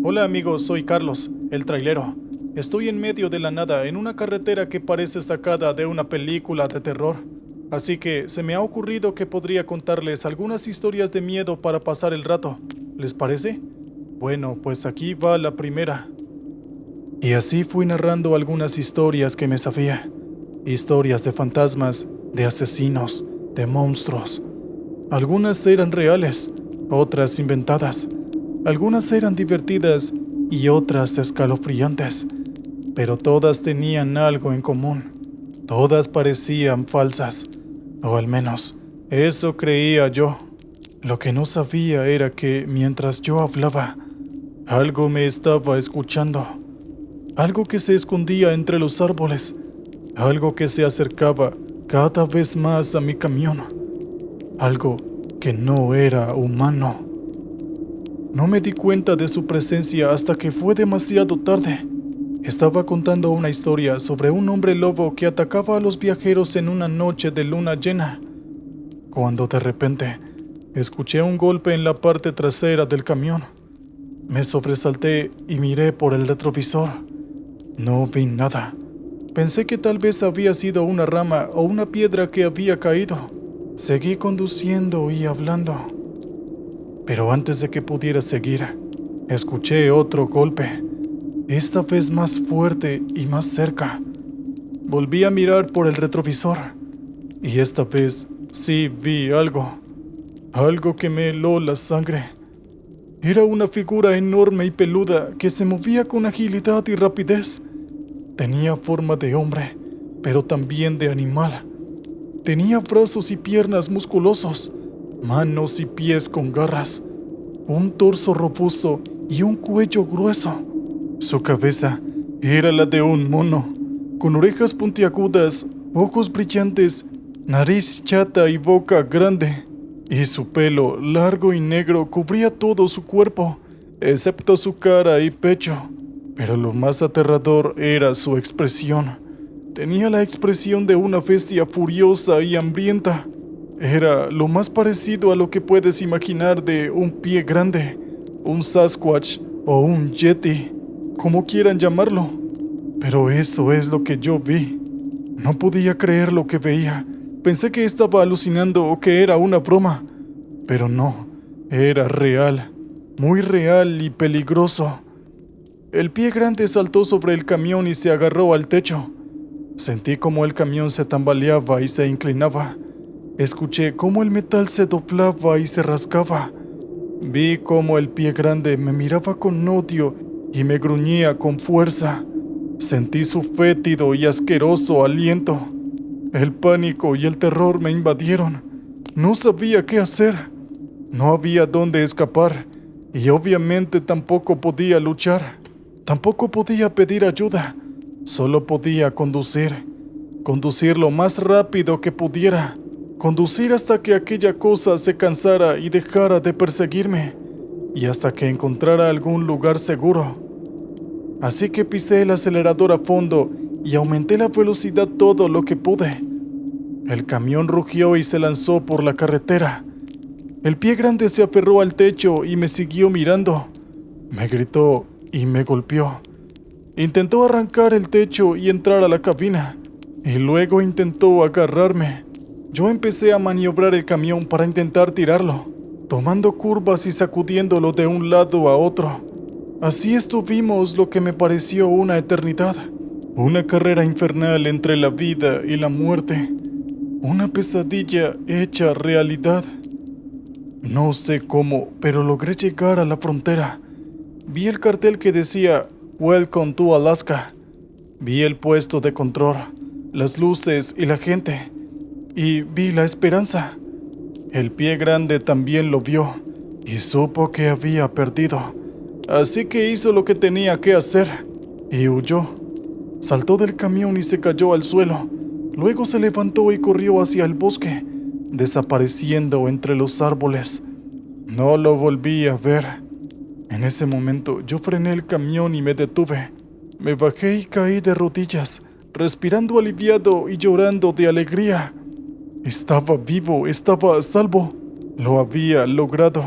Hola amigos, soy Carlos, el trailero. Estoy en medio de la nada, en una carretera que parece sacada de una película de terror. Así que se me ha ocurrido que podría contarles algunas historias de miedo para pasar el rato. ¿Les parece? Bueno, pues aquí va la primera. Y así fui narrando algunas historias que me sabía. Historias de fantasmas, de asesinos, de monstruos. Algunas eran reales, otras inventadas. Algunas eran divertidas y otras escalofriantes, pero todas tenían algo en común. Todas parecían falsas, o al menos eso creía yo. Lo que no sabía era que mientras yo hablaba, algo me estaba escuchando. Algo que se escondía entre los árboles. Algo que se acercaba cada vez más a mi camión. Algo que no era humano. No me di cuenta de su presencia hasta que fue demasiado tarde. Estaba contando una historia sobre un hombre lobo que atacaba a los viajeros en una noche de luna llena, cuando de repente escuché un golpe en la parte trasera del camión. Me sobresalté y miré por el retrovisor. No vi nada. Pensé que tal vez había sido una rama o una piedra que había caído. Seguí conduciendo y hablando. Pero antes de que pudiera seguir, escuché otro golpe, esta vez más fuerte y más cerca. Volví a mirar por el retrovisor, y esta vez sí vi algo que me heló la sangre. Era una figura enorme y peluda que se movía con agilidad y rapidez. Tenía forma de hombre, pero también de animal. Tenía brazos y piernas musculosos, manos y pies con garras, un torso robusto y un cuello grueso. Su cabeza era la de un mono, con orejas puntiagudas, ojos brillantes, nariz chata y boca grande. Y su pelo, largo y negro, cubría todo su cuerpo, excepto su cara y pecho. Pero lo más aterrador era su expresión. Tenía la expresión de una bestia furiosa y hambrienta. Era lo más parecido a lo que puedes imaginar de un pie grande, un Sasquatch o un Yeti, como quieran llamarlo. Pero eso es lo que yo vi. No podía creer lo que veía. Pensé que estaba alucinando o que era una broma. Pero no, era real, muy real y peligroso. El pie grande saltó sobre el camión y se agarró al techo. Sentí como el camión se tambaleaba y se inclinaba. Escuché cómo el metal se doblaba y se rasgaba. Vi cómo el pie grande me miraba con odio y me gruñía con fuerza. Sentí su fétido y asqueroso aliento. El pánico y el terror me invadieron. No sabía qué hacer. No había dónde escapar y obviamente tampoco podía luchar. Tampoco podía pedir ayuda. Solo podía conducir. Conducir lo más rápido que pudiera. Conducir hasta que aquella cosa se cansara y dejara de perseguirme. Y hasta que encontrara algún lugar seguro. Así que pisé el acelerador a fondo y aumenté la velocidad todo lo que pude. El camión rugió y se lanzó por la carretera. El pie grande se aferró al techo y me siguió mirando. Me gritó y me golpeó. Intentó arrancar el techo y entrar a la cabina. Y luego intentó agarrarme. Yo empecé a maniobrar el camión para intentar tirarlo, tomando curvas y sacudiéndolo de un lado a otro. Así estuvimos lo que me pareció una eternidad. Una carrera infernal entre la vida y la muerte. Una pesadilla hecha realidad. No sé cómo, pero logré llegar a la frontera. Vi el cartel que decía Welcome to Alaska. Vi el puesto de control, las luces y la gente. Y vi la esperanza. El pie grande también lo vio y supo que había perdido. Así que hizo lo que tenía que hacer y huyó. Saltó del camión y se cayó al suelo. Luego se levantó y corrió hacia el bosque, desapareciendo entre los árboles. No lo volví a ver. En ese momento yo frené el camión y me detuve. Me bajé y caí de rodillas, respirando aliviado y llorando de alegría. Estaba vivo, estaba a salvo. Lo había logrado.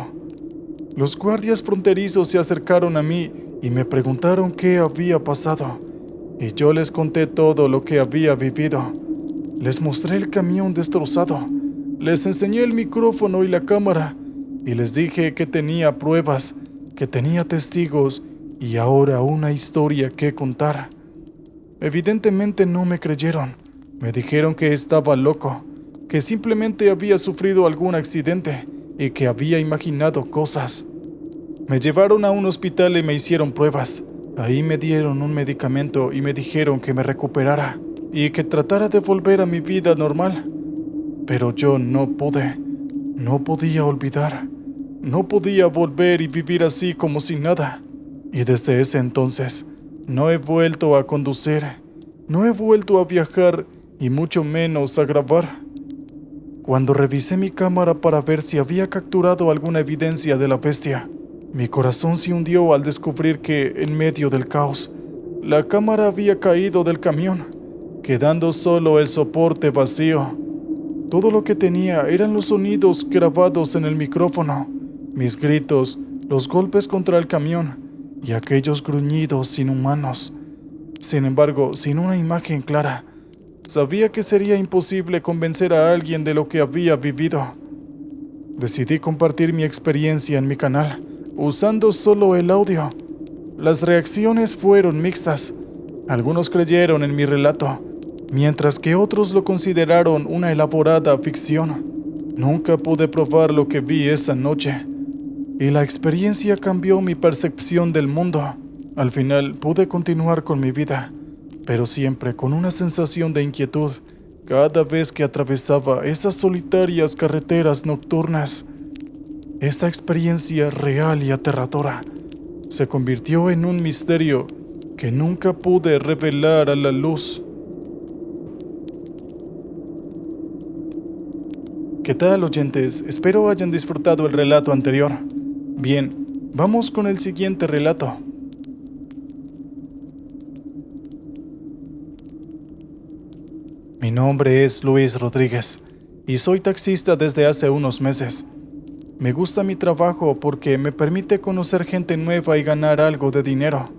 Los guardias fronterizos se acercaron a mí y me preguntaron qué había pasado, y yo les conté todo lo que había vivido. Les mostré el camión destrozado, les enseñé el micrófono y la cámara, y les dije que tenía pruebas, que tenía testigos y ahora una historia que contar. Evidentemente no me creyeron. Me dijeron que estaba loco, que simplemente había sufrido algún accidente y que había imaginado cosas. Me llevaron a un hospital y me hicieron pruebas. Ahí me dieron un medicamento y me dijeron que me recuperara y que tratara de volver a mi vida normal. Pero yo no pude. No podía olvidar. No podía volver y vivir así como si nada. Y desde ese entonces, no he vuelto a conducir. No he vuelto a viajar y mucho menos a grabar. Cuando revisé mi cámara para ver si había capturado alguna evidencia de la bestia, mi corazón se hundió al descubrir que, en medio del caos, la cámara había caído del camión, quedando solo el soporte vacío. Todo lo que tenía eran los sonidos grabados en el micrófono, mis gritos, los golpes contra el camión y aquellos gruñidos inhumanos. Sin embargo, sin una imagen clara, sabía que sería imposible convencer a alguien de lo que había vivido. Decidí compartir mi experiencia en mi canal, usando solo el audio. Las reacciones fueron mixtas. Algunos creyeron en mi relato, mientras que otros lo consideraron una elaborada ficción. Nunca pude probar lo que vi esa noche, y la experiencia cambió mi percepción del mundo. Al final pude continuar con mi vida, pero siempre con una sensación de inquietud cada vez que atravesaba esas solitarias carreteras nocturnas. Esta experiencia real y aterradora se convirtió en un misterio que nunca pude revelar a la luz. ¿Qué tal, oyentes? Espero hayan disfrutado el relato anterior. Bien, vamos con el siguiente relato. Mi nombre es Luis Rodríguez y soy taxista desde hace unos meses. Me gusta mi trabajo porque me permite conocer gente nueva y ganar algo de dinero.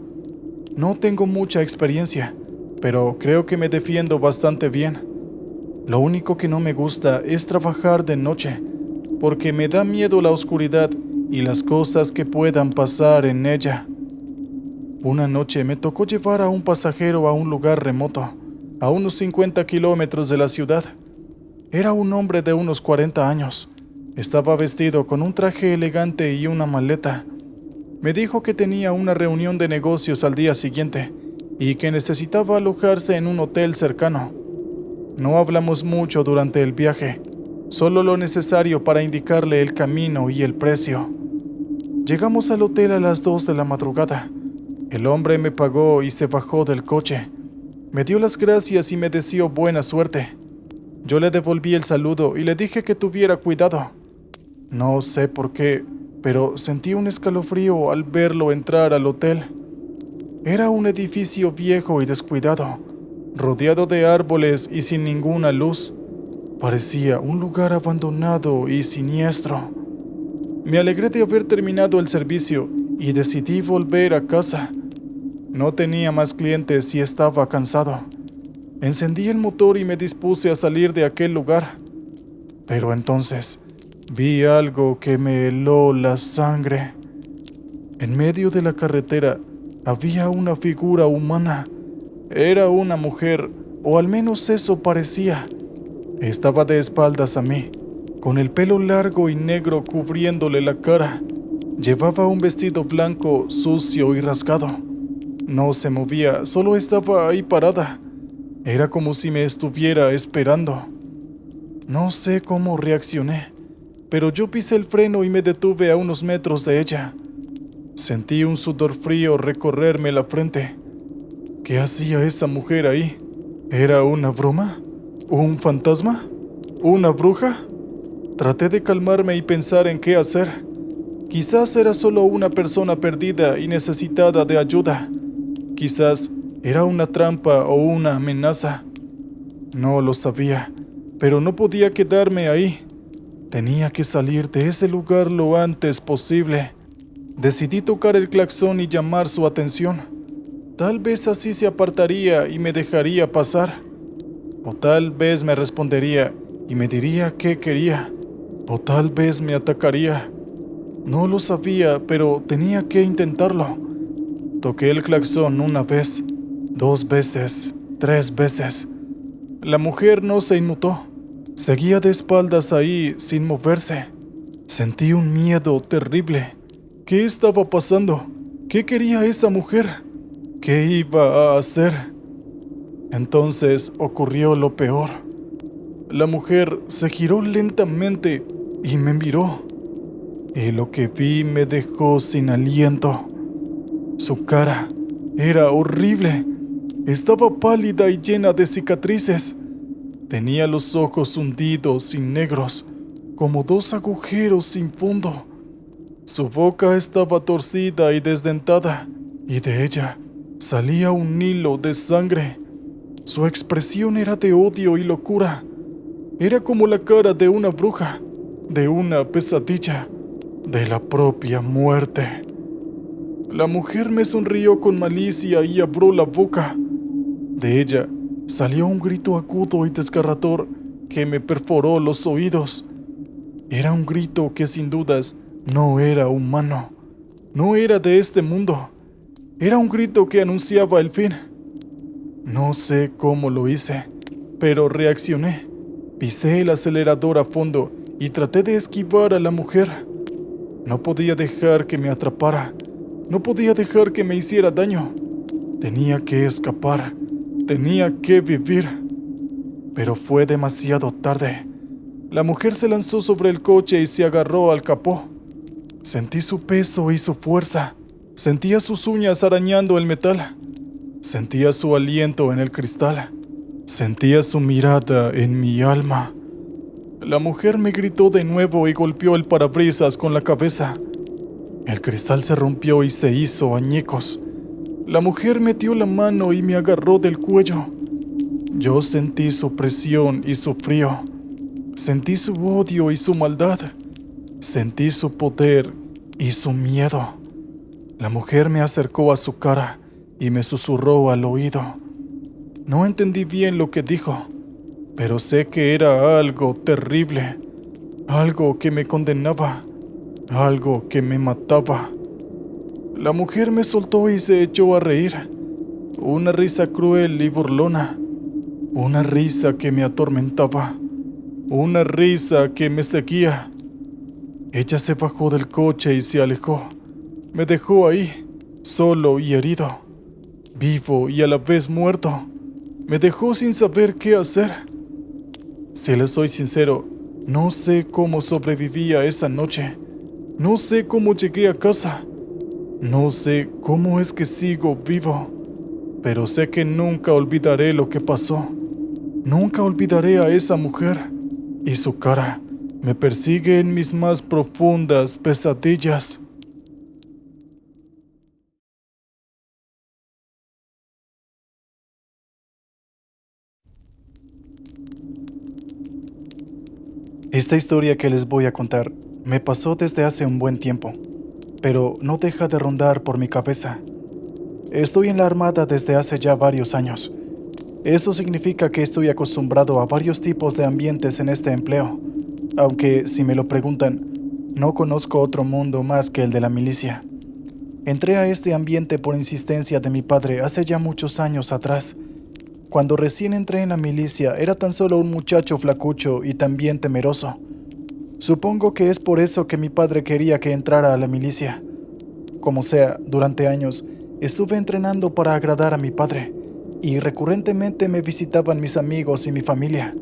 No tengo mucha experiencia, pero creo que me defiendo bastante bien. Lo único que no me gusta es trabajar de noche, porque me da miedo la oscuridad y las cosas que puedan pasar en ella. Una noche me tocó llevar a un pasajero a un lugar remoto, a unos 50 kilómetros de la ciudad. Era un hombre de unos 40 años. Estaba vestido con un traje elegante y una maleta. Me dijo que tenía una reunión de negocios al día siguiente y que necesitaba alojarse en un hotel cercano. No hablamos mucho durante el viaje, solo lo necesario para indicarle el camino y el precio. Llegamos al hotel a las 2 de la madrugada. El hombre me pagó y se bajó del coche. Me dio las gracias y me deseó buena suerte. Yo le devolví el saludo y le dije que tuviera cuidado. No sé por qué, pero sentí un escalofrío al verlo entrar al hotel. Era un edificio viejo y descuidado, rodeado de árboles y sin ninguna luz. Parecía un lugar abandonado y siniestro. Me alegré de haber terminado el servicio y decidí volver a casa. No tenía más clientes y estaba cansado. Encendí el motor y me dispuse a salir de aquel lugar. Pero entonces vi algo que me heló la sangre. En medio de la carretera había una figura humana. Era una mujer, o al menos eso parecía. Estaba de espaldas a mí, con el pelo largo y negro cubriéndole la cara. Llevaba un vestido blanco, sucio y rasgado. No se movía, solo estaba ahí parada. Era como si me estuviera esperando. No sé cómo reaccioné, pero yo pisé el freno y me detuve a unos metros de ella. Sentí un sudor frío recorrerme la frente. ¿Qué hacía esa mujer ahí? ¿Era una broma? ¿Un fantasma? ¿Una bruja? Traté de calmarme y pensar en qué hacer. Quizás era solo una persona perdida y necesitada de ayuda. Quizás era una trampa o una amenaza. No lo sabía, pero no podía quedarme ahí. Tenía que salir de ese lugar lo antes posible. Decidí tocar el claxon y llamar su atención. Tal vez así se apartaría y me dejaría pasar. O tal vez me respondería y me diría qué quería. O tal vez me atacaría. No lo sabía, pero tenía que intentarlo. Toqué el claxon una vez, 2 veces, 3 veces. La mujer no se inmutó. Seguía de espaldas ahí, sin moverse. Sentí un miedo terrible. ¿Qué estaba pasando? ¿Qué quería esa mujer? ¿Qué iba a hacer? Entonces ocurrió lo peor. La mujer se giró lentamente y me miró. Y lo que vi me dejó sin aliento. Su cara era horrible. Estaba pálida y llena de cicatrices. Tenía los ojos hundidos y negros, como 2 agujeros sin fondo. Su boca estaba torcida y desdentada, y de ella salía un hilo de sangre. Su expresión era de odio y locura. Era como la cara de una bruja, de una pesadilla, de la propia muerte. La mujer me sonrió con malicia y abrió la boca. De ella salió un grito agudo y desgarrador que me perforó los oídos. Era un grito que sin dudas no era humano, no era de este mundo. Era un grito que anunciaba el fin. No sé cómo lo hice, pero reaccioné. Pisé el acelerador a fondo y traté de esquivar a la mujer. No podía dejar que me atrapara. No podía dejar que me hiciera daño. Tenía que escapar. Tenía que vivir. Pero fue demasiado tarde. La mujer se lanzó sobre el coche y se agarró al capó. Sentí su peso y su fuerza. Sentía sus uñas arañando el metal. Sentía su aliento en el cristal. Sentía su mirada en mi alma. La mujer me gritó de nuevo y golpeó el parabrisas con la cabeza. El cristal se rompió y se hizo añicos. La mujer metió la mano y me agarró del cuello. Yo sentí su presión y su frío. Sentí su odio y su maldad. Sentí su poder y su miedo. La mujer me acercó a su cara y me susurró al oído. No entendí bien lo que dijo, pero sé que era algo terrible, algo que me condenaba, algo que me mataba. La mujer me soltó y se echó a reír. Una risa cruel y burlona. Una risa que me atormentaba. Una risa que me seguía. Ella se bajó del coche y se alejó. Me dejó ahí, solo y herido, vivo y a la vez muerto. Me dejó sin saber qué hacer. Si les soy sincero, no sé cómo sobreviví a esa noche. No sé cómo llegué a casa. No sé cómo es que sigo vivo. Pero sé que nunca olvidaré lo que pasó. Nunca olvidaré a esa mujer. Y su cara me persigue en mis más profundas pesadillas. Esta historia que les voy a contar me pasó desde hace un buen tiempo, pero no deja de rondar por mi cabeza. Estoy en la Armada desde hace ya varios años. Eso significa que estoy acostumbrado a varios tipos de ambientes en este empleo, aunque, si me lo preguntan, no conozco otro mundo más que el de la milicia. Entré a este ambiente por insistencia de mi padre hace ya muchos años atrás. Cuando recién entré en la milicia era tan solo un muchacho flacucho y también temeroso. Supongo que es por eso que mi padre quería que entrara a la milicia. Como sea, durante años estuve entrenando para agradar a mi padre y recurrentemente me visitaban mis amigos y mi familia.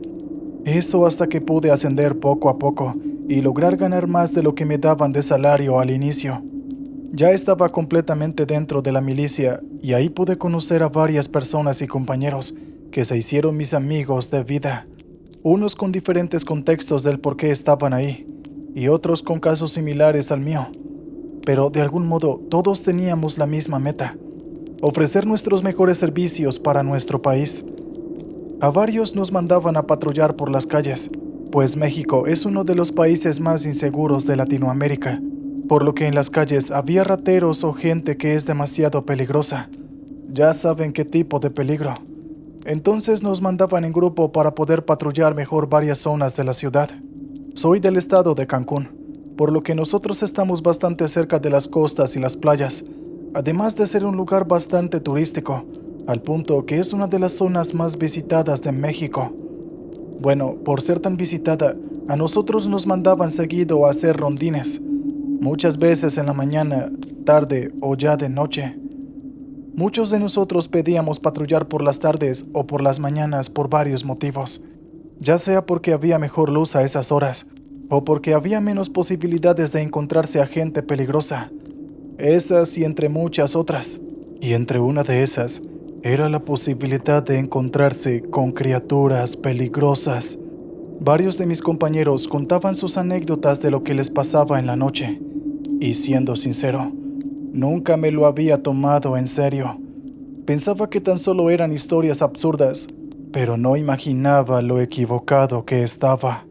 Eso hasta que pude ascender poco a poco y lograr ganar más de lo que me daban de salario al inicio. Ya estaba completamente dentro de la milicia y ahí pude conocer a varias personas y compañeros que se hicieron mis amigos de vida, unos con diferentes contextos del por qué estaban ahí y otros con casos similares al mío. Pero de algún modo todos teníamos la misma meta: ofrecer nuestros mejores servicios para nuestro país. A varios nos mandaban a patrullar por las calles, pues México es uno de los países más inseguros de Latinoamérica. por lo que en las calles había rateros o gente que es demasiado peligrosa. Ya saben qué tipo de peligro. Entonces nos mandaban en grupo para poder patrullar mejor varias zonas de la ciudad. Soy del estado de Cancún, por lo que nosotros estamos bastante cerca de las costas y las playas, además de ser un lugar bastante turístico, al punto que es una de las zonas más visitadas de México. Bueno, por ser tan visitada, a nosotros nos mandaban seguido a hacer rondines, muchas veces en la mañana, tarde o ya de noche. Muchos de nosotros pedíamos patrullar por las tardes o por las mañanas por varios motivos, ya sea porque había mejor luz a esas horas, o porque había menos posibilidades de encontrarse a gente peligrosa. Esas y entre muchas otras. Y entre una de esas, era la posibilidad de encontrarse con criaturas peligrosas. Varios de mis compañeros contaban sus anécdotas de lo que les pasaba en la noche, y siendo sincero, nunca me lo había tomado en serio. Pensaba que tan solo eran historias absurdas, pero no imaginaba lo equivocado que estaba.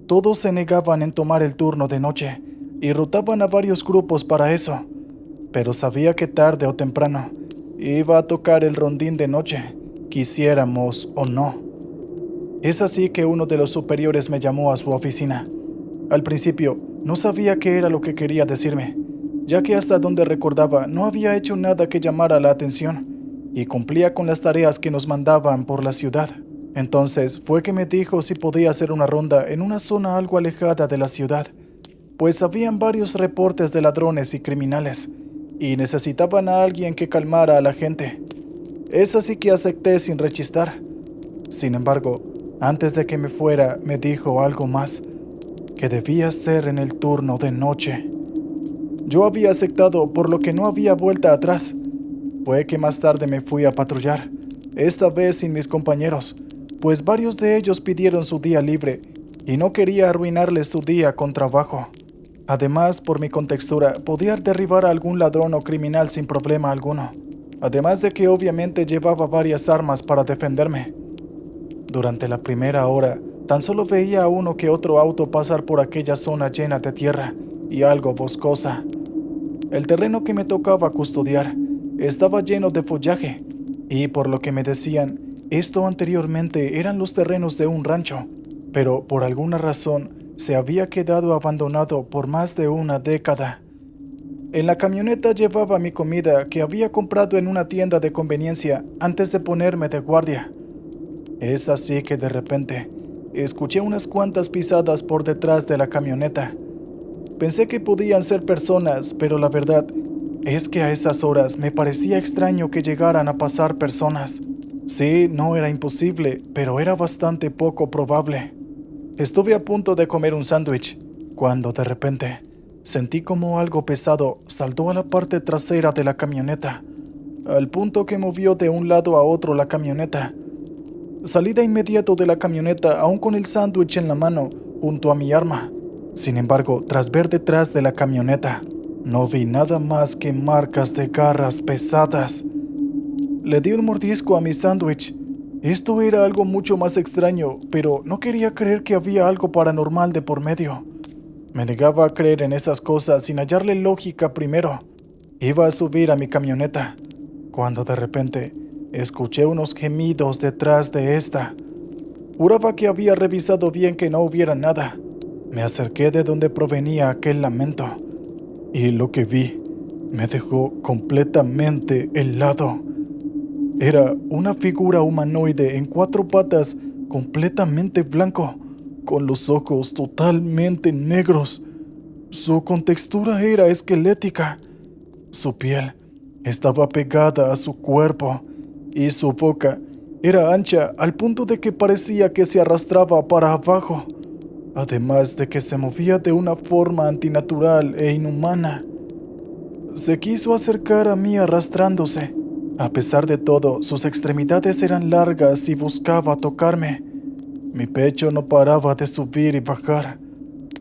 Todos se negaban en tomar el turno de noche y rotaban a varios grupos para eso, pero sabía que tarde o temprano iba a tocar el rondín de noche, quisiéramos o no. Es así que uno de los superiores me llamó a su oficina. Al principio no sabía qué era lo que quería decirme, ya que hasta donde recordaba no había hecho nada que llamara la atención y cumplía con las tareas que nos mandaban por la ciudad. Entonces fue que me dijo si podía hacer una ronda en una zona algo alejada de la ciudad, pues habían varios reportes de ladrones y criminales, y necesitaban a alguien que calmara a la gente. Es así que acepté sin rechistar. Sin embargo, antes de que me fuera, me dijo algo más, que debía ser en el turno de noche. Yo había aceptado, por lo que no había vuelta atrás. Fue que más tarde me fui a patrullar, esta vez sin mis compañeros, pues varios de ellos pidieron su día libre y no quería arruinarles su día con trabajo. Además, por mi contextura, podía derribar a algún ladrón o criminal sin problema alguno, además de que obviamente llevaba varias armas para defenderme. Durante la primera hora, tan solo veía a uno que otro auto pasar por aquella zona llena de tierra y algo boscosa. El terreno que me tocaba custodiar estaba lleno de follaje, y por lo que me decían, esto anteriormente eran los terrenos de un rancho, pero por alguna razón se había quedado abandonado por más de una década. En la camioneta llevaba mi comida que había comprado en una tienda de conveniencia antes de ponerme de guardia. Es así que de repente escuché unas cuantas pisadas por detrás de la camioneta. Pensé que podían ser personas, pero la verdad es que a esas horas me parecía extraño que llegaran a pasar personas. Sí, no era imposible, pero era bastante poco probable. Estuve a punto de comer un sándwich, cuando de repente sentí como algo pesado saltó a la parte trasera de la camioneta, al punto que movió de un lado a otro la camioneta. Salí de inmediato de la camioneta, aún con el sándwich en la mano, junto a mi arma. Sin embargo, tras ver detrás de la camioneta, no vi nada más que marcas de garras pesadas. Le di un mordisco a mi sándwich. Esto era algo mucho más extraño, pero no quería creer que había algo paranormal de por medio. Me negaba a creer en esas cosas sin hallarle lógica primero. Iba a subir a mi camioneta, cuando de repente escuché unos gemidos detrás de esta. Juraba que había revisado bien que no hubiera nada. Me acerqué de donde provenía aquel lamento, y lo que vi me dejó completamente helado. Era una figura humanoide en 4 patas, completamente blanco, con los ojos totalmente negros. Su contextura era esquelética. Su piel estaba pegada a su cuerpo, y su boca era ancha al punto de que parecía que se arrastraba para abajo, además de que se movía de una forma antinatural e inhumana. Se quiso acercar a mí arrastrándose. A pesar de todo, sus extremidades eran largas y buscaba tocarme. Mi pecho no paraba de subir y bajar.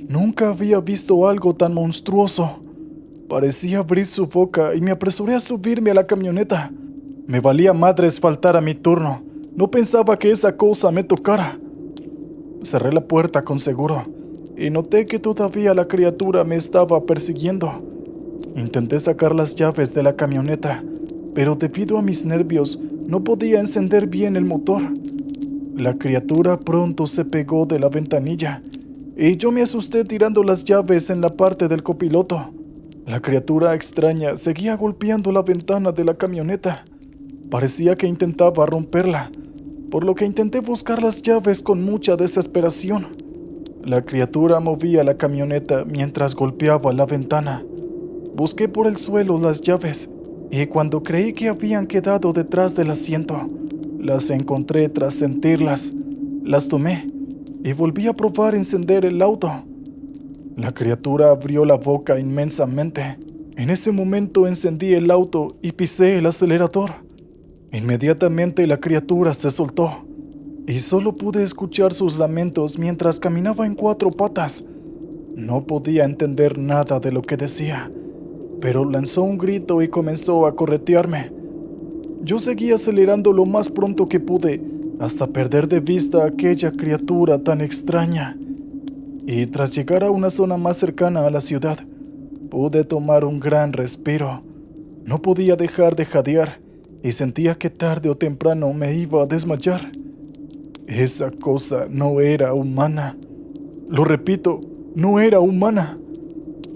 Nunca había visto algo tan monstruoso. Parecía abrir su boca y me apresuré a subirme a la camioneta. Me valía madres faltar a mi turno. No pensaba que esa cosa me tocara. Cerré la puerta con seguro y noté que todavía la criatura me estaba persiguiendo. Intenté sacar las llaves de la camioneta, pero debido a mis nervios no podía encender bien el motor. La criatura pronto se pegó de la ventanilla y yo me asusté tirando las llaves en la parte del copiloto. La criatura extraña seguía golpeando la ventana de la camioneta. Parecía que intentaba romperla, por lo que intenté buscar las llaves con mucha desesperación. La criatura movía la camioneta mientras golpeaba la ventana. Busqué por el suelo las llaves y cuando creí que habían quedado detrás del asiento, las encontré tras sentirlas. Las tomé y volví a probar encender el auto. La criatura abrió la boca inmensamente. En ese momento encendí el auto y pisé el acelerador. Inmediatamente la criatura se soltó y solo pude escuchar sus lamentos mientras caminaba en 4 patas. No podía entender nada de lo que decía, pero lanzó un grito y comenzó a corretearme. Yo seguí acelerando lo más pronto que pude hasta perder de vista a aquella criatura tan extraña. Y tras llegar a una zona más cercana a la ciudad, pude tomar un gran respiro. No podía dejar de jadear y sentía que tarde o temprano me iba a desmayar. Esa cosa no era humana. Lo repito, no era humana.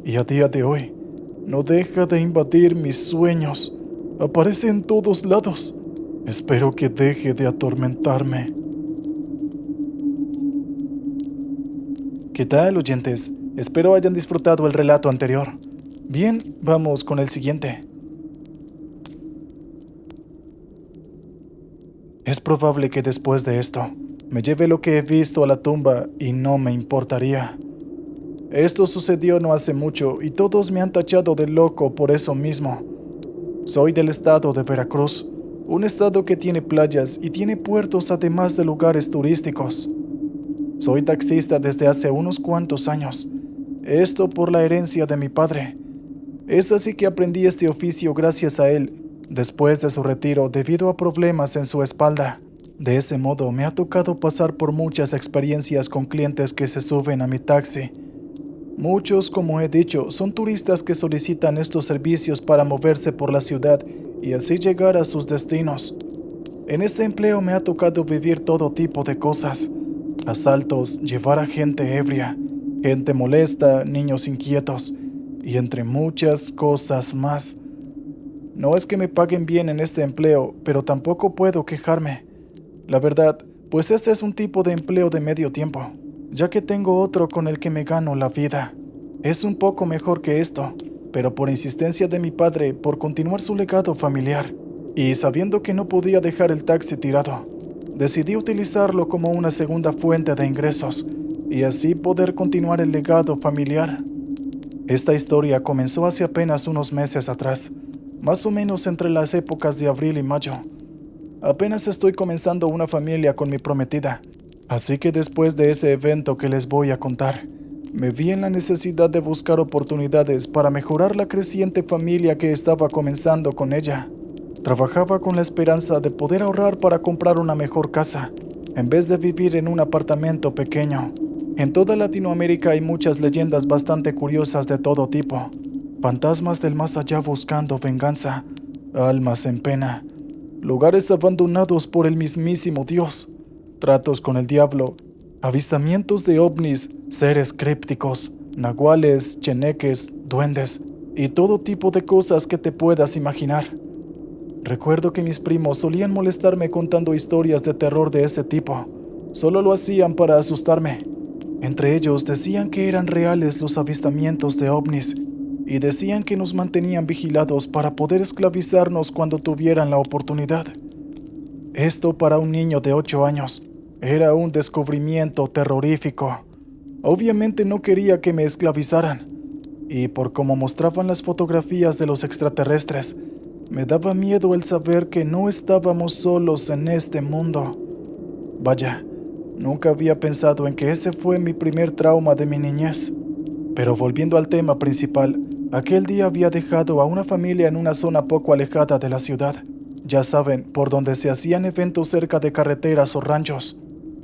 Y a día de hoy, no deja de invadir mis sueños. Aparece en todos lados. Espero que deje de atormentarme. ¿Qué tal, oyentes? Espero hayan disfrutado el relato anterior. Bien, vamos con el siguiente. Es probable que después de esto me lleve lo que he visto a la tumba y no me importaría. Esto sucedió no hace mucho y todos me han tachado de loco por eso mismo. Soy del estado de Veracruz, un estado que tiene playas y tiene puertos además de lugares turísticos. Soy taxista desde hace unos cuantos años, esto por la herencia de mi padre. Es así que aprendí este oficio gracias a él, después de su retiro debido a problemas en su espalda. De ese modo me ha tocado pasar por muchas experiencias con clientes que se suben a mi taxi. Muchos, como he dicho, son turistas que solicitan estos servicios para moverse por la ciudad y así llegar a sus destinos. En este empleo me ha tocado vivir todo tipo de cosas: asaltos, llevar a gente ebria, gente molesta, niños inquietos y entre muchas cosas más. No es que me paguen bien en este empleo, pero tampoco puedo quejarme. La verdad, pues este es un tipo de empleo de medio tiempo, ya que tengo otro con el que me gano la vida. Es un poco mejor que esto, pero por insistencia de mi padre por continuar su legado familiar, y sabiendo que no podía dejar el taxi tirado, decidí utilizarlo como una segunda fuente de ingresos, y así poder continuar el legado familiar. Esta historia comenzó hace apenas unos meses atrás, más o menos entre las épocas de abril y mayo. Apenas estoy comenzando una familia con mi prometida, así que después de ese evento que les voy a contar, me vi en la necesidad de buscar oportunidades para mejorar la creciente familia que estaba comenzando con ella. Trabajaba con la esperanza de poder ahorrar para comprar una mejor casa, en vez de vivir en un apartamento pequeño. En toda Latinoamérica hay muchas leyendas bastante curiosas de todo tipo. Fantasmas del más allá buscando venganza, almas en pena, lugares abandonados por el mismísimo Dios, tratos con el diablo, avistamientos de ovnis, seres crípticos, nahuales, cheneques, duendes y todo tipo de cosas que te puedas imaginar. Recuerdo que mis primos solían molestarme contando historias de terror de ese tipo. Solo lo hacían para asustarme. Entre ellos decían que eran reales los avistamientos de ovnis y decían que nos mantenían vigilados para poder esclavizarnos cuando tuvieran la oportunidad. Esto para un niño de 8 años era un descubrimiento terrorífico. Obviamente no quería que me esclavizaran, y por cómo mostraban las fotografías de los extraterrestres, me daba miedo el saber que no estábamos solos en este mundo. Vaya, nunca había pensado en que ese fue mi primer trauma de mi niñez. Pero volviendo al tema principal, aquel día había dejado a una familia en una zona poco alejada de la ciudad. Ya saben, por donde se hacían eventos cerca de carreteras o ranchos.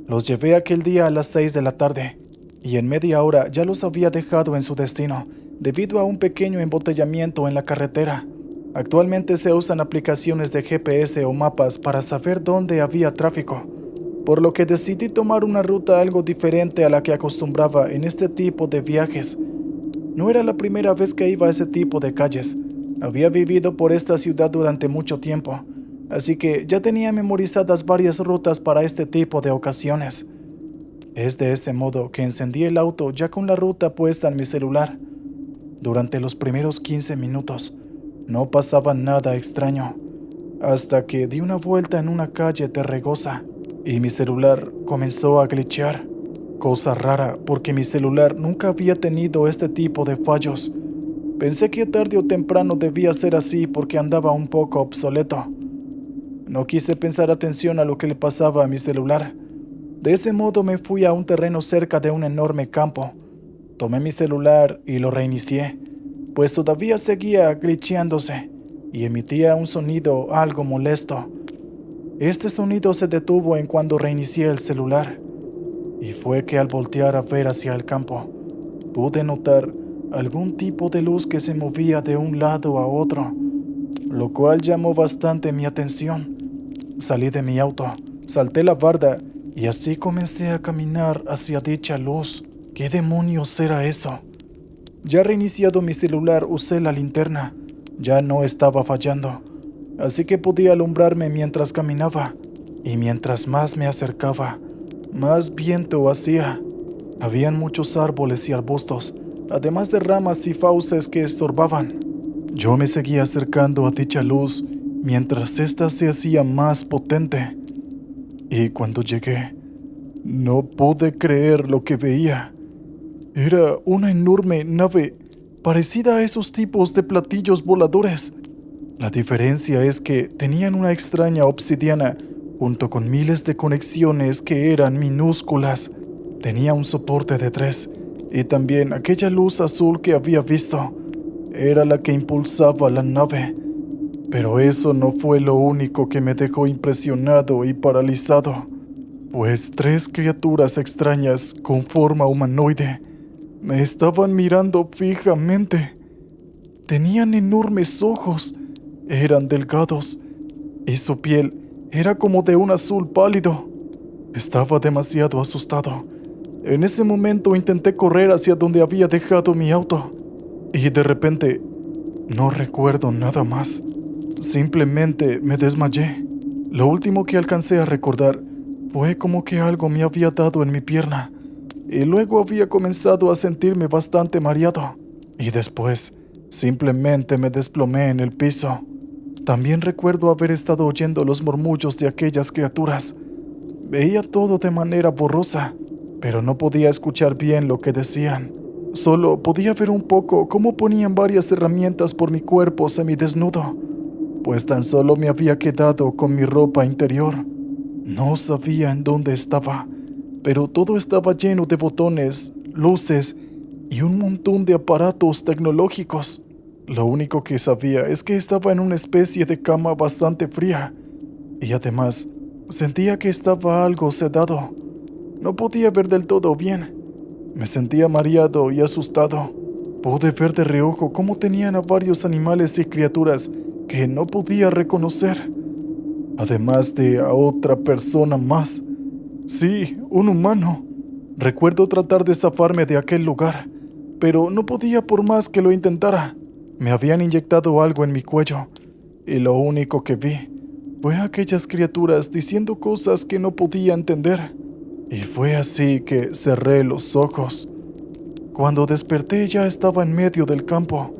Los llevé aquel día a las 6 de la tarde, y en media hora ya los había dejado en su destino, debido a un pequeño embotellamiento en la carretera. Actualmente se usan aplicaciones de GPS o mapas para saber dónde había tráfico, por lo que decidí tomar una ruta algo diferente a la que acostumbraba en este tipo de viajes. No era la primera vez que iba a ese tipo de calles. Había vivido por esta ciudad durante mucho tiempo, así que ya tenía memorizadas varias rutas para este tipo de ocasiones. Es de ese modo que encendí el auto ya con la ruta puesta en mi celular. Durante los primeros 15 minutos no pasaba nada extraño, hasta que di una vuelta en una calle terregosa y mi celular comenzó a glitchear. Cosa rara porque mi celular nunca había tenido este tipo de fallos. Pensé que tarde o temprano debía ser así porque andaba un poco obsoleto. No quise prestar atención a lo que le pasaba a mi celular. De ese modo me fui a un terreno cerca de un enorme campo. Tomé mi celular y lo reinicié, pues todavía seguía glitcheándose y emitía un sonido algo molesto. Este sonido se detuvo en cuando reinicié el celular, y fue que al voltear a ver hacia el campo, pude notar algún tipo de luz que se movía de un lado a otro, lo cual llamó bastante mi atención. Salí de mi auto, salté la barda y así comencé a caminar hacia dicha luz. ¿Qué demonios era eso? Ya reiniciado mi celular, usé la linterna. Ya no estaba fallando, así que podía alumbrarme mientras caminaba, y mientras más me acercaba, más viento hacía. Habían muchos árboles y arbustos, además de ramas y fauces que estorbaban. Yo me seguía acercando a dicha luz mientras ésta se hacía más potente. Y cuando llegué, no pude creer lo que veía. Era una enorme nave parecida a esos tipos de platillos voladores. La diferencia es que tenían una extraña obsidiana junto con miles de conexiones que eran minúsculas. Tenía un soporte de 3 y también aquella luz azul que había visto. Era la que impulsaba la nave. Pero eso no fue lo único que me dejó impresionado y paralizado, pues 3 criaturas extrañas con forma humanoide me estaban mirando fijamente. Tenían enormes ojos, eran delgados, y su piel era como de un azul pálido. Estaba demasiado asustado. En ese momento intenté correr hacia donde había dejado mi auto, y de repente no recuerdo nada más. Simplemente me desmayé. Lo último que alcancé a recordar fue como que algo me había dado en mi pierna, y luego había comenzado a sentirme bastante mareado, y después simplemente me desplomé en el piso. También recuerdo haber estado oyendo los murmullos de aquellas criaturas. Veía todo de manera borrosa, pero no podía escuchar bien lo que decían. Solo podía ver un poco cómo ponían varias herramientas por mi cuerpo semidesnudo, pues tan solo me había quedado con mi ropa interior. No sabía en dónde estaba, pero todo estaba lleno de botones, luces y un montón de aparatos tecnológicos. Lo único que sabía es que estaba en una especie de cama bastante fría, y además sentía que estaba algo sedado. No podía ver del todo bien. Me sentía mareado y asustado. Pude ver de reojo cómo tenían a varios animales y criaturas que no podía reconocer, además de a otra persona más. Sí, un humano. Recuerdo tratar de zafarme de aquel lugar, pero no podía por más que lo intentara. Me habían inyectado algo en mi cuello, y lo único que vi fue aquellas criaturas diciendo cosas que no podía entender. Y fue así que cerré los ojos. Cuando desperté ya estaba en medio del campo,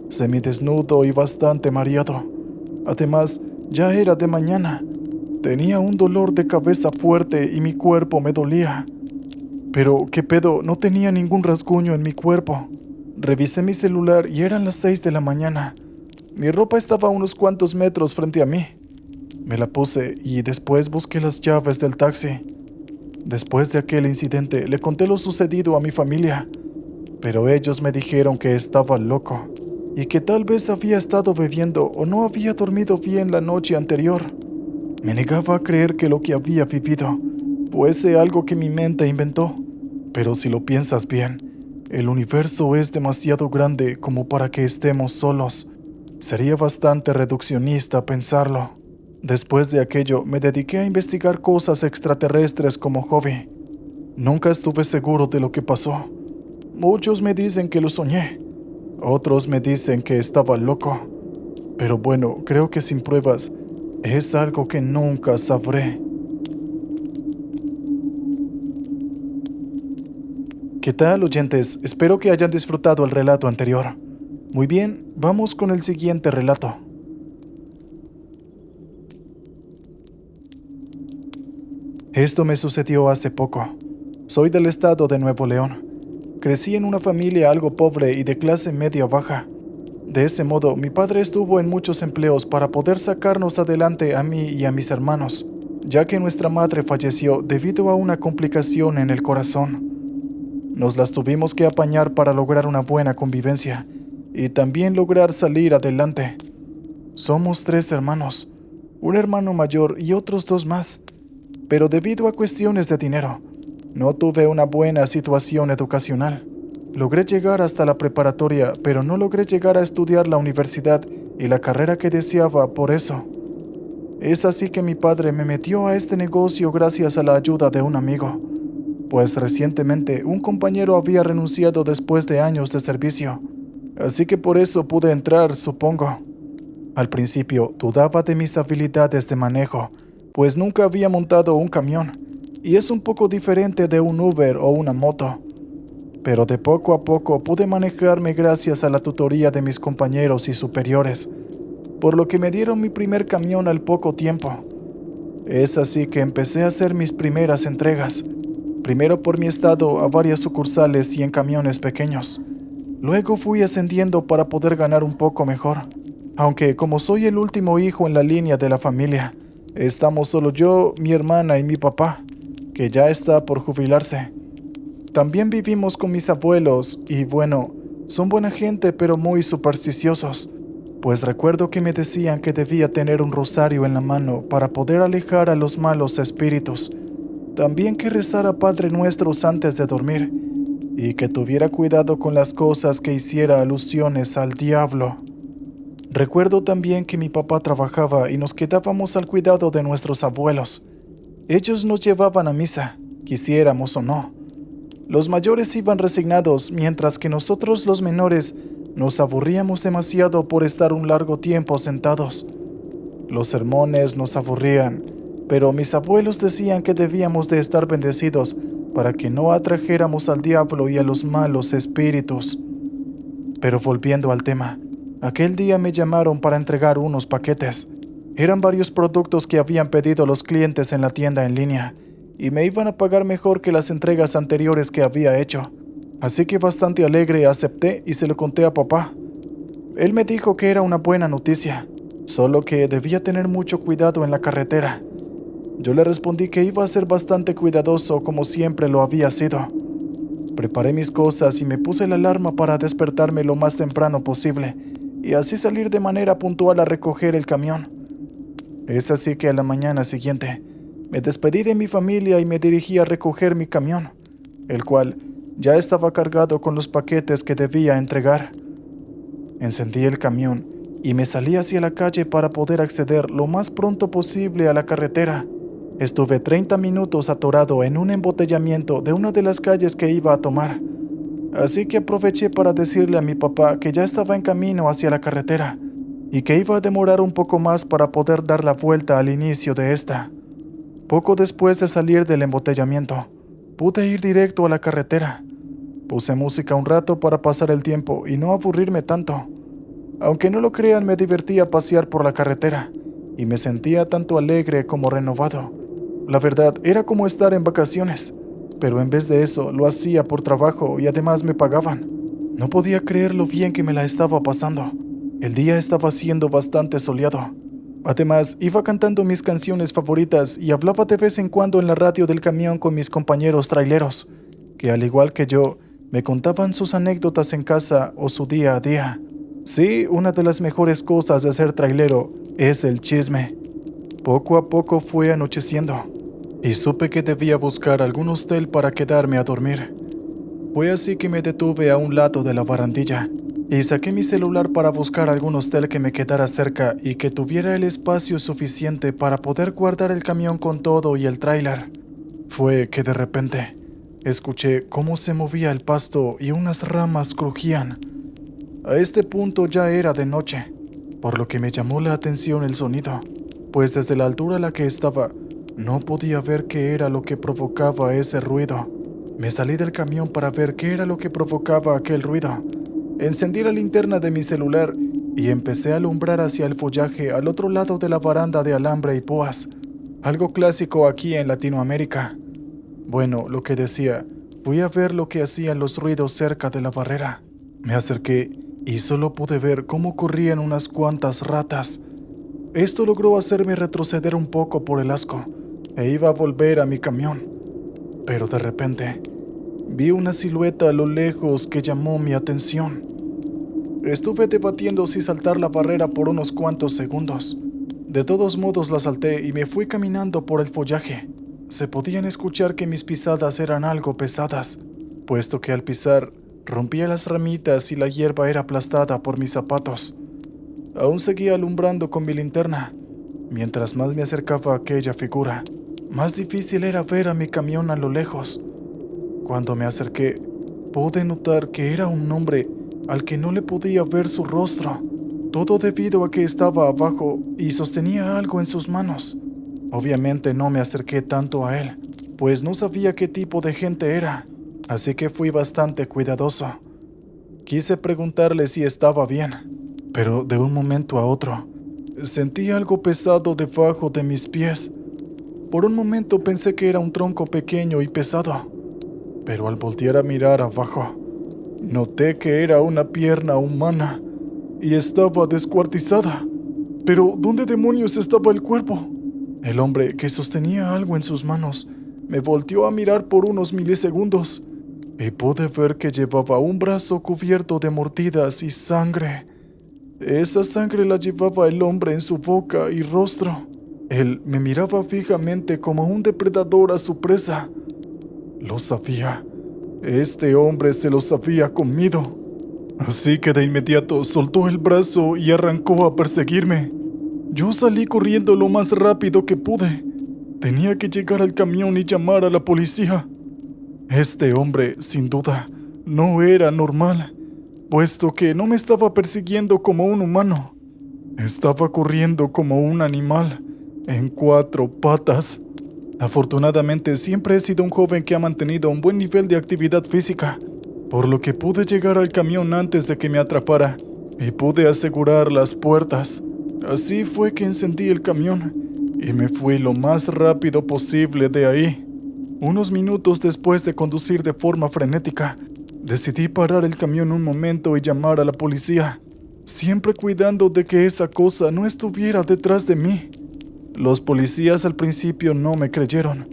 semidesnudo y bastante mareado. Además, ya era de mañana. Tenía un dolor de cabeza fuerte y mi cuerpo me dolía. Pero, ¿qué pedo? No tenía ningún rasguño en mi cuerpo. Revisé mi celular y eran las 6 de la mañana. Mi ropa estaba a unos cuantos metros frente a mí. Me la puse y después busqué las llaves del taxi. Después de aquel incidente, le conté lo sucedido a mi familia, pero ellos me dijeron que estaba loco y que tal vez había estado bebiendo o no había dormido bien la noche anterior. Me negaba a creer que lo que había vivido fuese algo que mi mente inventó. Pero si lo piensas bien, el universo es demasiado grande como para que estemos solos. Sería bastante reduccionista pensarlo. Después de aquello, me dediqué a investigar cosas extraterrestres como hobby. Nunca estuve seguro de lo que pasó. Muchos me dicen que lo soñé. Otros me dicen que estaba loco. Pero bueno, creo que sin pruebas es algo que nunca sabré. ¿Qué tal, oyentes? Espero que hayan disfrutado el relato anterior. Muy bien, vamos con el siguiente relato. Esto me sucedió hace poco. Soy del estado de Nuevo León. Crecí en una familia algo pobre y de clase media baja. De ese modo, mi padre estuvo en muchos empleos para poder sacarnos adelante a mí y a mis hermanos, ya que nuestra madre falleció debido a una complicación en el corazón. Nos las tuvimos que apañar para lograr una buena convivencia y también lograr salir adelante. Somos 3 hermanos, un hermano mayor y otros 2 más, pero debido a cuestiones de dinero, no tuve una buena situación educacional. Logré llegar hasta la preparatoria, pero no logré llegar a estudiar la universidad y la carrera que deseaba por eso. Es así que mi padre me metió a este negocio gracias a la ayuda de un amigo, pues recientemente un compañero había renunciado después de años de servicio, así que por eso pude entrar, supongo. Al principio dudaba de mis habilidades de manejo, pues nunca había montado un camión, y es un poco diferente de un Uber o una moto. Pero de poco a poco pude manejarme gracias a la tutoría de mis compañeros y superiores, por lo que me dieron mi primer camión al poco tiempo. Es así que empecé a hacer mis primeras entregas, primero por mi estado a varias sucursales y en camiones pequeños. Luego fui ascendiendo para poder ganar un poco mejor, aunque como soy el último hijo en la línea de la familia, estamos solo yo, mi hermana y mi papá, que ya está por jubilarse. También vivimos con mis abuelos y bueno, son buena gente pero muy supersticiosos, pues recuerdo que me decían que debía tener un rosario en la mano para poder alejar a los malos espíritus. También que rezara Padre Nuestros antes de dormir y que tuviera cuidado con las cosas que hiciera alusiones al diablo. Recuerdo también que mi papá trabajaba y nos quedábamos al cuidado de nuestros abuelos. Ellos nos llevaban a misa, quisiéramos o no. Los mayores iban resignados, mientras que nosotros los menores nos aburríamos demasiado por estar un largo tiempo sentados. Los sermones nos aburrían, pero mis abuelos decían que debíamos de estar bendecidos para que no atrajéramos al diablo y a los malos espíritus. Pero volviendo al tema, aquel día me llamaron para entregar unos paquetes. Eran varios productos que habían pedido los clientes en la tienda en línea, y me iban a pagar mejor que las entregas anteriores que había hecho. Así que bastante alegre acepté y se lo conté a papá. Él me dijo que era una buena noticia, solo que debía tener mucho cuidado en la carretera. Yo le respondí que iba a ser bastante cuidadoso como siempre lo había sido. Preparé mis cosas y me puse la alarma para despertarme lo más temprano posible y así salir de manera puntual a recoger el camión. Es así que a la mañana siguiente me despedí de mi familia y me dirigí a recoger mi camión, el cual ya estaba cargado con los paquetes que debía entregar. Encendí el camión y me salí hacia la calle para poder acceder lo más pronto posible a la carretera. Estuve 30 minutos atorado en un embotellamiento de una de las calles que iba a tomar, así que aproveché para decirle a mi papá que ya estaba en camino hacia la carretera y que iba a demorar un poco más para poder dar la vuelta al inicio de esta. Poco después de salir del embotellamiento, pude ir directo a la carretera. Puse música un rato para pasar el tiempo y no aburrirme tanto. Aunque no lo crean, me divertía pasear por la carretera y me sentía tanto alegre como renovado. La verdad, era como estar en vacaciones, pero en vez de eso lo hacía por trabajo y además me pagaban. No podía creer lo bien que me la estaba pasando. El día estaba siendo bastante soleado. Además, iba cantando mis canciones favoritas y hablaba de vez en cuando en la radio del camión con mis compañeros traileros, que al igual que yo, me contaban sus anécdotas en casa o su día a día. Sí, una de las mejores cosas de ser trailero es el chisme. Poco a poco fue anocheciendo y supe que debía buscar algún hostel para quedarme a dormir. Fue así que me detuve a un lado de la barandilla y saqué mi celular para buscar algún hostel que me quedara cerca y que tuviera el espacio suficiente para poder guardar el camión con todo y el tráiler. Fue que de repente escuché cómo se movía el pasto y unas ramas crujían. A este punto ya era de noche, por lo que me llamó la atención el sonido, pues desde la altura a la que estaba no podía ver qué era lo que provocaba ese ruido. Me salí del camión para ver qué era lo que provocaba aquel ruido. Encendí la linterna de mi celular y empecé a alumbrar hacia el follaje al otro lado de la baranda de alambre y púas, algo clásico aquí en Latinoamérica. Bueno, lo que decía, fui a ver lo que hacían los ruidos cerca de la barrera. Me acerqué y solo pude ver cómo corrían unas cuantas ratas. Esto logró hacerme retroceder un poco por el asco e iba a volver a mi camión. Pero de repente, vi una silueta a lo lejos que llamó mi atención. Estuve debatiendo si saltar la barrera por unos cuantos segundos. De todos modos la salté y me fui caminando por el follaje. Se podían escuchar que mis pisadas eran algo pesadas, puesto que al pisar rompía las ramitas y la hierba era aplastada por mis zapatos. Aún seguía alumbrando con mi linterna. Mientras más me acercaba a aquella figura, más difícil era ver a mi camión a lo lejos. Cuando me acerqué, pude notar que era un hombre al que no le podía ver su rostro, todo debido a que estaba abajo y sostenía algo en sus manos. Obviamente no me acerqué tanto a él, pues no sabía qué tipo de gente era, así que fui bastante cuidadoso. Quise preguntarle si estaba bien, pero de un momento a otro, sentí algo pesado debajo de mis pies. Por un momento pensé que era un tronco pequeño y pesado, pero al voltear a mirar abajo, noté que era una pierna humana y estaba descuartizada. Pero ¿dónde demonios estaba el cuerpo? El hombre, que sostenía algo en sus manos, me volteó a mirar por unos milisegundos y pude ver que llevaba un brazo cubierto de mordidas y sangre. Esa sangre la llevaba el hombre en su boca y rostro. Él me miraba fijamente como un depredador a su presa. Lo sabía. Este hombre se los había comido. Así que de inmediato soltó el brazo y arrancó a perseguirme. Yo salí corriendo lo más rápido que pude. Tenía que llegar al camión y llamar a la policía. Este hombre, sin duda, no era normal, puesto que no me estaba persiguiendo como un humano. Estaba corriendo como un animal, en 4 patas. Afortunadamente, siempre he sido un joven que ha mantenido un buen nivel de actividad física, por lo que pude llegar al camión antes de que me atrapara y pude asegurar las puertas. Así fue que encendí el camión y me fui lo más rápido posible de ahí. Unos minutos después de conducir de forma frenética, decidí parar el camión un momento y llamar a la policía, siempre cuidando de que esa cosa no estuviera detrás de mí. Los policías al principio no me creyeron,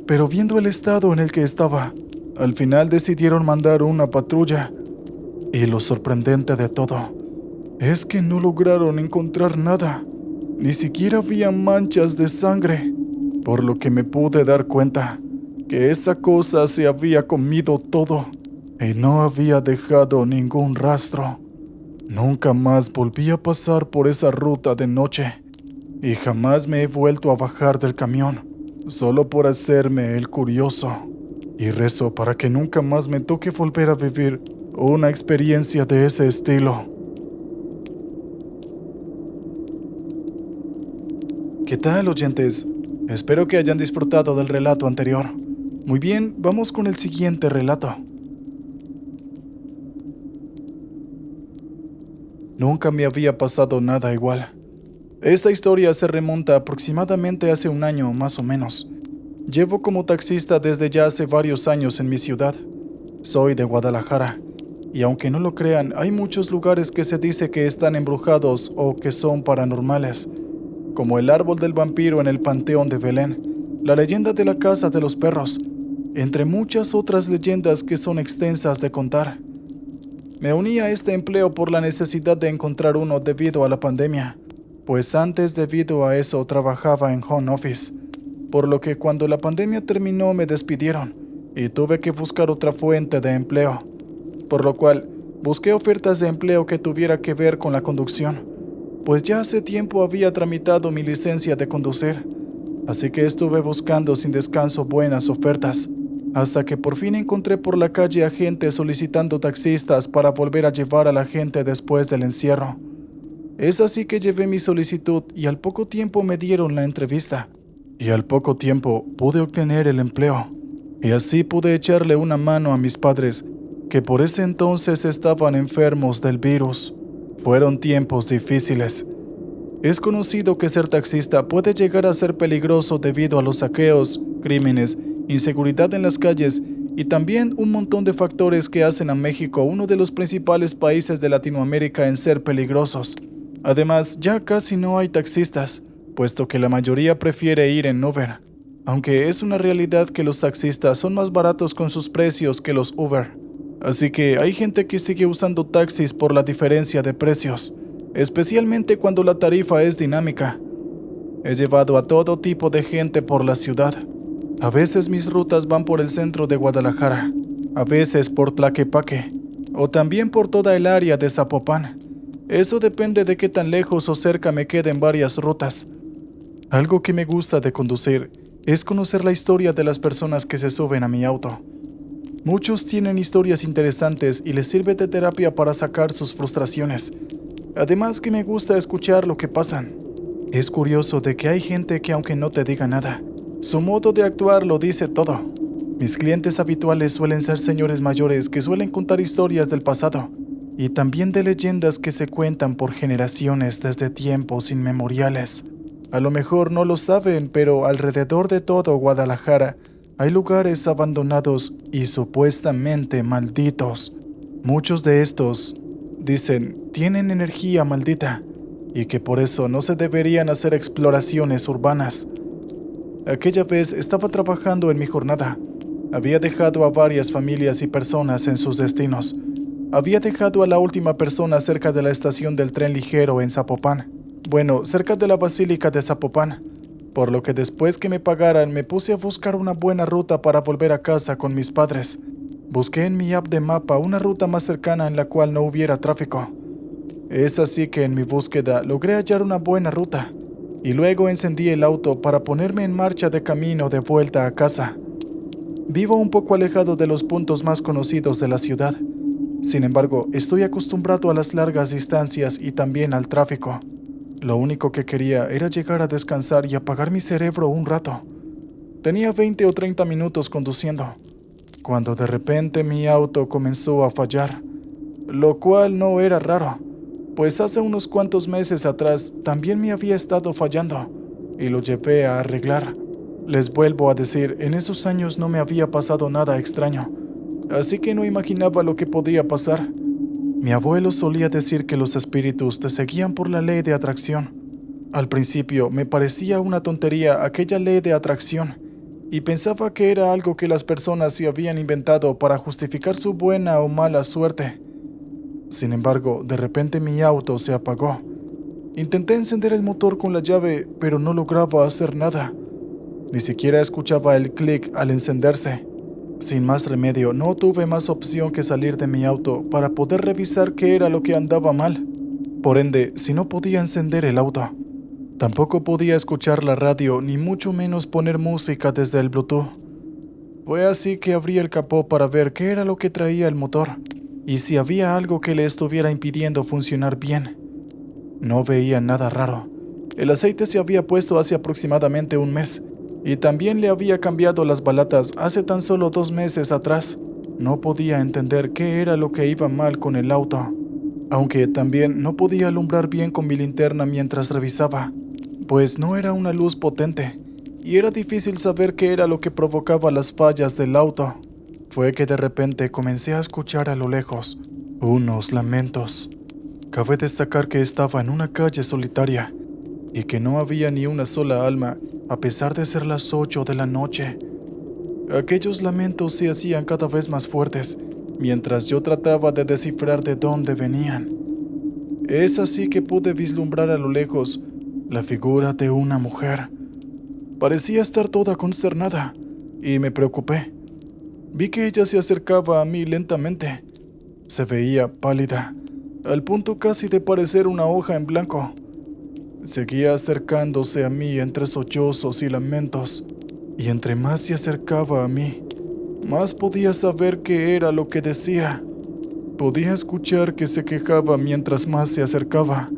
pero viendo el estado en el que estaba, al final decidieron mandar una patrulla. Y lo sorprendente de todo es que no lograron encontrar nada, ni siquiera había manchas de sangre, por lo que me pude dar cuenta que esa cosa se había comido todo y no había dejado ningún rastro. Nunca más volví a pasar por esa ruta de noche y jamás me he vuelto a bajar del camión, solo por hacerme el curioso. Y rezo para que nunca más me toque volver a vivir una experiencia de ese estilo. ¿Qué tal, oyentes? Espero que hayan disfrutado del relato anterior. Muy bien, vamos con el siguiente relato. Nunca me había pasado nada igual. Esta historia se remonta aproximadamente hace un año, más o menos. Llevo como taxista desde ya hace varios años en mi ciudad. Soy de Guadalajara, y aunque no lo crean, hay muchos lugares que se dice que están embrujados o que son paranormales, como el árbol del vampiro en el Panteón de Belén, la leyenda de la Casa de los Perros, entre muchas otras leyendas que son extensas de contar. Me uní a este empleo por la necesidad de encontrar uno debido a la pandemia, pues antes debido a eso trabajaba en home office, por lo que cuando la pandemia terminó me despidieron y tuve que buscar otra fuente de empleo, por lo cual busqué ofertas de empleo que tuviera que ver con la conducción, pues ya hace tiempo había tramitado mi licencia de conducir, así que estuve buscando sin descanso buenas ofertas, hasta que por fin encontré por la calle a gente solicitando taxistas para volver a llevar a la gente después del encierro. Es así que llevé mi solicitud y al poco tiempo me dieron la entrevista. Y al poco tiempo pude obtener el empleo. Y así pude echarle una mano a mis padres, que por ese entonces estaban enfermos del virus. Fueron tiempos difíciles. Es conocido que ser taxista puede llegar a ser peligroso debido a los saqueos, crímenes, inseguridad en las calles y también un montón de factores que hacen a México uno de los principales países de Latinoamérica en ser peligrosos. Además, ya casi no hay taxistas, puesto que la mayoría prefiere ir en Uber, aunque es una realidad que los taxistas son más baratos con sus precios que los Uber. Así que hay gente que sigue usando taxis por la diferencia de precios, especialmente cuando la tarifa es dinámica. He llevado a todo tipo de gente por la ciudad. A veces mis rutas van por el centro de Guadalajara, a veces por Tlaquepaque, o también por toda el área de Zapopan. Eso depende de qué tan lejos o cerca me queden varias rutas. Algo que me gusta de conducir es conocer la historia de las personas que se suben a mi auto. Muchos tienen historias interesantes y les sirve de terapia para sacar sus frustraciones. Además que me gusta escuchar lo que pasan. Es curioso de que hay gente que aunque no te diga nada, su modo de actuar lo dice todo. Mis clientes habituales suelen ser señores mayores que suelen contar historias del pasado y también de leyendas que se cuentan por generaciones desde tiempos inmemoriales. A lo mejor no lo saben, pero alrededor de todo Guadalajara hay lugares abandonados y supuestamente malditos. Muchos de estos, dicen, tienen energía maldita y que por eso no se deberían hacer exploraciones urbanas. Aquella vez estaba trabajando en mi jornada. Había dejado a varias familias y personas en sus destinos. Había dejado a la última persona cerca de la estación del tren ligero en Zapopan. Bueno, cerca de la Basílica de Zapopan. Por lo que después que me pagaran me puse a buscar una buena ruta para volver a casa con mis padres. Busqué en mi app de mapa una ruta más cercana en la cual no hubiera tráfico. Es así que en mi búsqueda logré hallar una buena ruta. Y luego encendí el auto para ponerme en marcha de camino de vuelta a casa. Vivo un poco alejado de los puntos más conocidos de la ciudad. Sin embargo, estoy acostumbrado a las largas distancias y también al tráfico. Lo único que quería era llegar a descansar y apagar mi cerebro un rato. Tenía 20 o 30 minutos conduciendo, cuando de repente mi auto comenzó a fallar, lo cual no era raro, pues hace unos cuantos meses atrás también me había estado fallando, y lo llevé a arreglar. Les vuelvo a decir, en esos años no me había pasado nada extraño, así que no imaginaba lo que podía pasar. Mi abuelo solía decir que los espíritus te seguían por la ley de atracción. Al principio me parecía una tontería aquella ley de atracción, y pensaba que era algo que las personas se habían inventado para justificar su buena o mala suerte. Sin embargo, de repente mi auto se apagó. Intenté encender el motor con la llave, pero no lograba hacer nada. Ni siquiera escuchaba el clic al encenderse. Sin más remedio, no tuve más opción que salir de mi auto para poder revisar qué era lo que andaba mal. Por ende, si no podía encender el auto, tampoco podía escuchar la radio ni mucho menos poner música desde el Bluetooth. Fue así que abrí el capó para ver qué era lo que traía el motor y si había algo que le estuviera impidiendo funcionar bien. No veía nada raro. El aceite se había puesto hace aproximadamente un mes. Y también le había cambiado las balatas hace tan solo 2 meses atrás. No podía entender qué era lo que iba mal con el auto, aunque también no podía alumbrar bien con mi linterna mientras revisaba, pues no era una luz potente, y era difícil saber qué era lo que provocaba las fallas del auto. Fue que de repente comencé a escuchar a lo lejos unos lamentos. Cabe destacar que estaba en una calle solitaria, y que no había ni una sola alma, a pesar de ser las 8 de la noche. Aquellos lamentos se hacían cada vez más fuertes, mientras yo trataba de descifrar de dónde venían. Es así que pude vislumbrar a lo lejos la figura de una mujer. Parecía estar toda consternada, y me preocupé. Vi que ella se acercaba a mí lentamente. Se veía pálida, al punto casi de parecer una hoja en blanco. Seguía acercándose a mí entre sollozos y lamentos, y entre más se acercaba a mí, más podía saber qué era lo que decía. Podía escuchar que se quejaba mientras más se acercaba.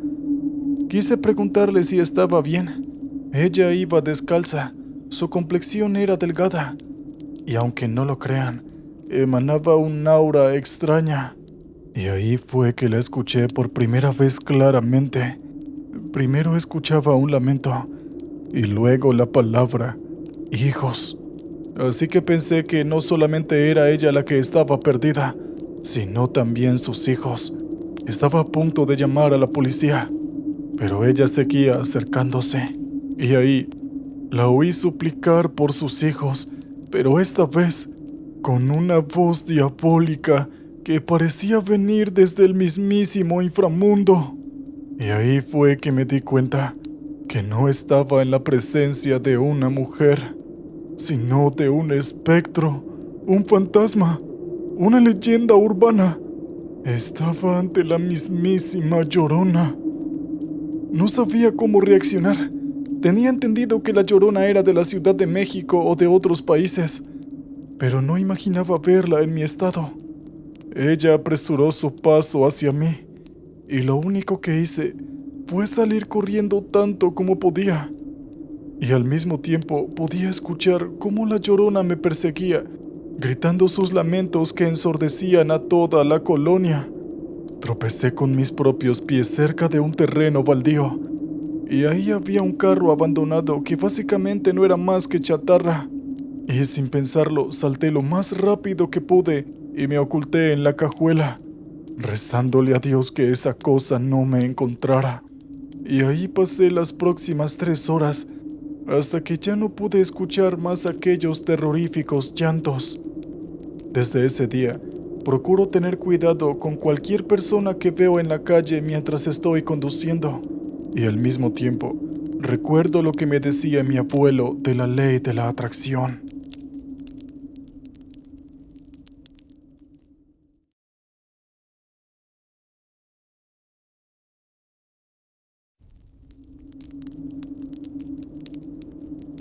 Quise preguntarle si estaba bien. Ella iba descalza, su complexión era delgada, y aunque no lo crean, emanaba un aura extraña. Y ahí fue que la escuché por primera vez claramente. Primero escuchaba un lamento, y luego la palabra, hijos. Así que pensé que no solamente era ella la que estaba perdida, sino también sus hijos. Estaba a punto de llamar a la policía, pero ella seguía acercándose, y ahí la oí suplicar por sus hijos, pero esta vez con una voz diabólica que parecía venir desde el mismísimo inframundo. Y ahí fue que me di cuenta que no estaba en la presencia de una mujer, sino de un espectro, un fantasma, una leyenda urbana. Estaba ante la mismísima Llorona. No sabía cómo reaccionar. Tenía entendido que la Llorona era de la Ciudad de México o de otros países, pero no imaginaba verla en mi estado. Ella apresuró su paso hacia mí, y lo único que hice fue salir corriendo tanto como podía. Y al mismo tiempo podía escuchar cómo la Llorona me perseguía, gritando sus lamentos que ensordecían a toda la colonia. Tropecé con mis propios pies cerca de un terreno baldío, y ahí había un carro abandonado que básicamente no era más que chatarra. Y sin pensarlo, salté lo más rápido que pude y me oculté en la cajuela, rezándole a Dios que esa cosa no me encontrara. Y ahí pasé las próximas 3 horas, hasta que ya no pude escuchar más aquellos terroríficos llantos. Desde ese día, procuro tener cuidado con cualquier persona que veo en la calle mientras estoy conduciendo, y al mismo tiempo, recuerdo lo que me decía mi abuelo de la ley de la atracción.